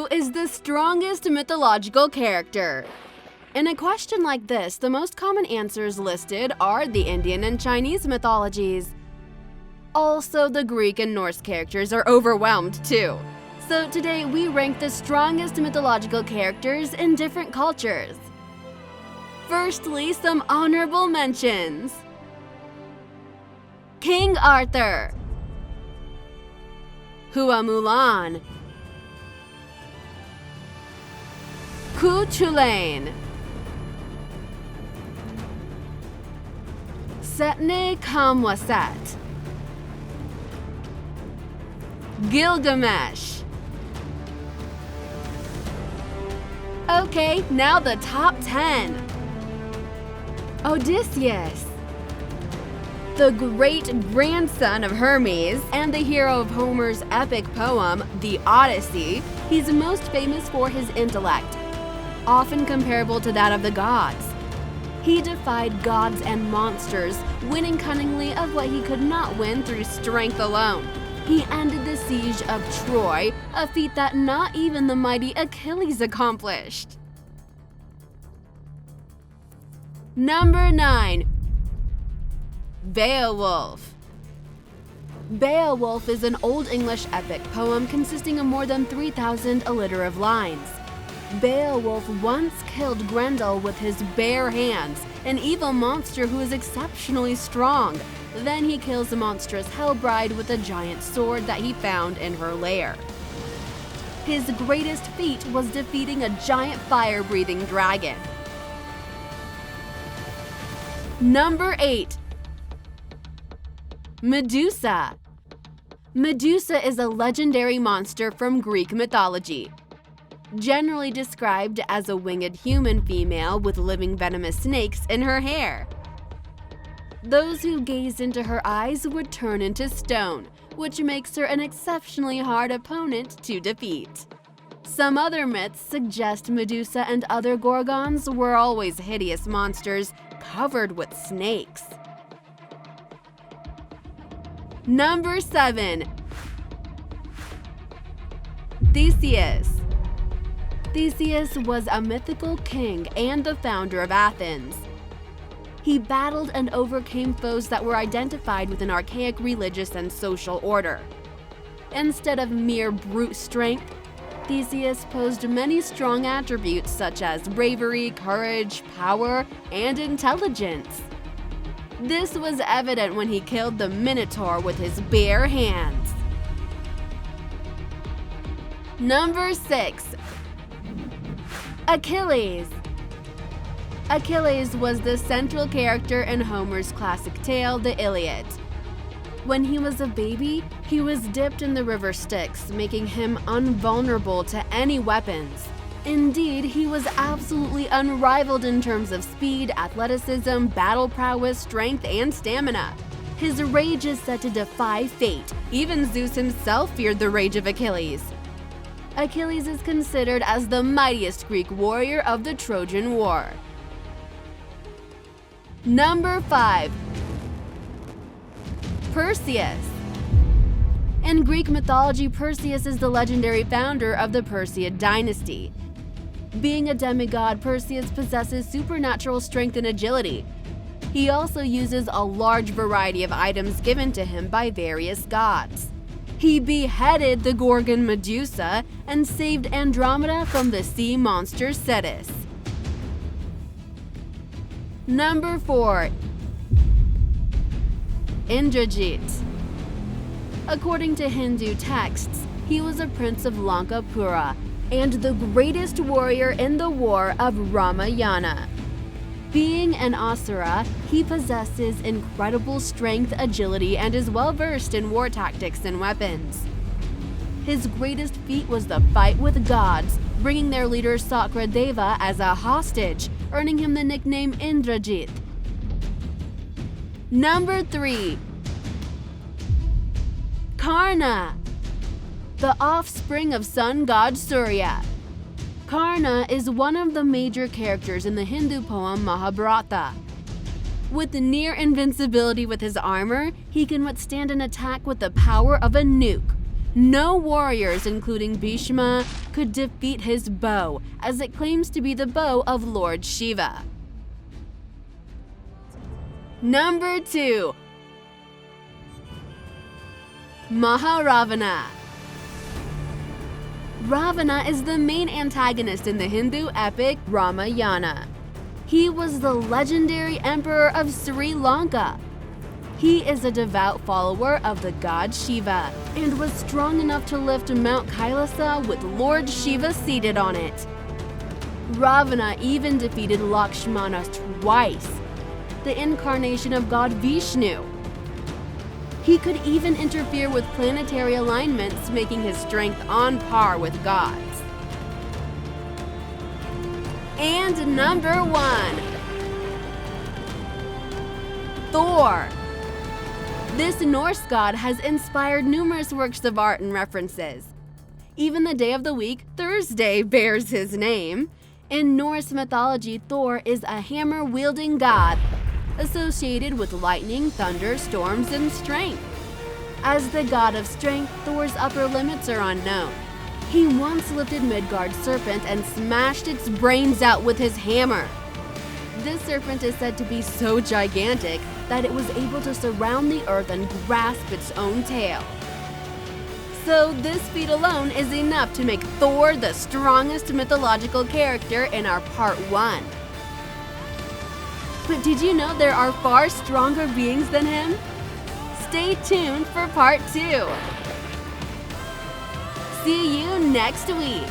Who is the strongest mythological character? In a question like this, the most common answers listed are the Indian and Chinese mythologies. Also, the Greek and Norse characters are overwhelmed too. So today we rank the strongest mythological characters in different cultures. Firstly, some honorable mentions. King Arthur, Hua Mulan, Cuchulainn, Setne Kamwaset, Gilgamesh. Okay, now the top 10. Odysseus, the great-grandson of Hermes and the hero of Homer's epic poem, the Odyssey. He's most famous for his intellect, often comparable to that of the gods. He defied gods and monsters, winning cunningly of what he could not win through strength alone. He ended the siege of Troy, a feat that not even the mighty Achilles accomplished. Number 9. Beowulf. Beowulf is an Old English epic poem consisting of more than 3,000 alliterative lines. Beowulf once killed Grendel with his bare hands, an evil monster who is exceptionally strong. Then he kills the monstrous Hellbride with a giant sword that he found in her lair. His greatest feat was defeating a giant fire-breathing dragon. Number 8. Medusa. Medusa is a legendary monster from Greek mythology. Generally described as a winged human female with living venomous snakes in her hair. Those who gazed into her eyes would turn into stone, which makes her an exceptionally hard opponent to defeat. Some other myths suggest Medusa and other gorgons were always hideous monsters covered with snakes. Number 7. Theseus. Theseus was a mythical king and the founder of Athens. He battled and overcame foes that were identified with an archaic religious and social order. Instead of mere brute strength, Theseus posed many strong attributes such as bravery, courage, power, and intelligence. This was evident when he killed the Minotaur with his bare hands. Number 6. Achilles. Achilles was the central character in Homer's classic tale, the Iliad. When he was a baby, he was dipped in the river Styx, making him invulnerable to any weapons. Indeed, he was absolutely unrivaled in terms of speed, athleticism, battle prowess, strength, and stamina. His rage is said to defy fate. Even Zeus himself feared the rage of Achilles. Achilles is considered as the mightiest Greek warrior of the Trojan War. Number 5. Perseus. In Greek mythology, Perseus is the legendary founder of the Perseid dynasty. Being a demigod, Perseus possesses supernatural strength and agility. He also uses a large variety of items given to him by various gods. He beheaded the Gorgon Medusa and saved Andromeda from the sea monster Cetus. Number 4. Indrajit. According to Hindu texts, he was a prince of Lankapura and the greatest warrior in the war of Ramayana. Being an Asura, he possesses incredible strength, agility, and is well-versed in war tactics and weapons. His greatest feat was the fight with gods, bringing their leader Sakradeva as a hostage, earning him the nickname Indrajit. Number 3. Karna. The offspring of sun god Surya. Karna is one of the major characters in the Hindu poem Mahabharata. With near invincibility with his armor, he can withstand an attack with the power of a nuke. No warriors, including Bhishma, could defeat his bow, as it claims to be the bow of Lord Shiva. Number 2. Maharavana. Ravana is the main antagonist in the Hindu epic Ramayana. He was the legendary emperor of Sri Lanka. He is a devout follower of the god Shiva and was strong enough to lift Mount Kailasa with Lord Shiva seated on it. Ravana even defeated Lakshmana twice, the incarnation of god Vishnu. He could even interfere with planetary alignments, making his strength on par with gods. And number 1. Thor. This Norse god has inspired numerous works of art and references. Even the day of the week, Thursday, bears his name. In Norse mythology, Thor is a hammer-wielding god associated with lightning, thunder, storms, and strength. As the god of strength, Thor's upper limits are unknown. He once lifted Midgard's serpent and smashed its brains out with his hammer. This serpent is said to be so gigantic that it was able to surround the earth and grasp its own tail. So this feat alone is enough to make Thor the strongest mythological character in our part 1. But did you know there are far stronger beings than him? Stay tuned for part 2. See you next week.